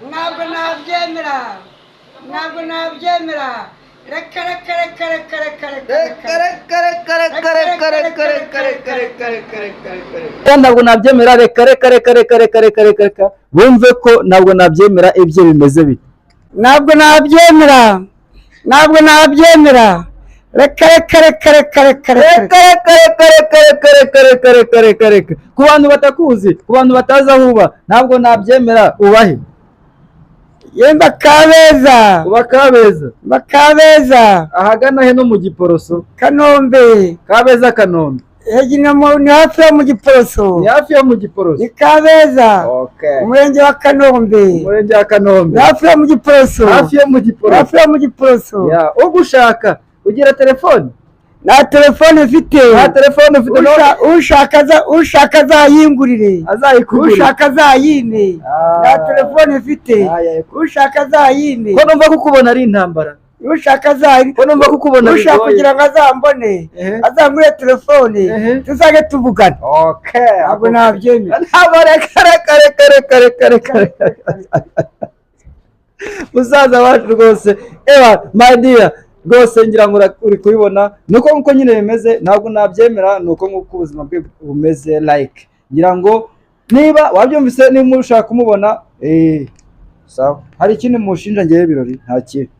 ntabwo nabyemera ntabwo nabyemera reka reka reka reka reka reka ntabwo nabyemera reka reka reka reka reka reka reka reka bumve ko ntabwo nabyemera ibyo bimeze bite ntabwo nabyemera ntabwo nabyemera reka reka reka reka reka reka reka reka reka reka reka reka reka reka reka ku bantu batakuzi ku bantu batazi aho uba ntabwo nabyemera ubahe yemba Kabeza uba Kabeza Bakabeza ahagana he no mu Giporoso Kanombe Kabeza Kanombe ni hafi yo mu Giporoso ni hafi yo mu Giporoso ni Kabeza okay umurenge wa Kanombe umurenge wa Kanombe ni hafi yo mu Giporoso hafi yo mu Giporoso hafi yo mu Giporoso ya ugushaka ugira telefone nta telefone mfite nta telefone ufite ushaka azayingurire azayikugurira ushaka azayime nta telefone mfite ushaka azayime ko numva kukubona ari intambara ushaka azayime ko numva kukubona ushaka kugira ngo azambone azangure telefone tuzage tuvugana okay ntabwo nabyemera ntabwo reka reka reka reka reka reka musaza wacu rwose ewa my dear rwose ngira ngo uri kubibona nuko nkuko nyine bimeze ntabwo nabyemera nuko nkuko ubuzima bwe bumeze like ngira ngo niba wabyumvise niba ushaka kumubona sawa hari ikindi mushinja ngewe ibirori nta kintu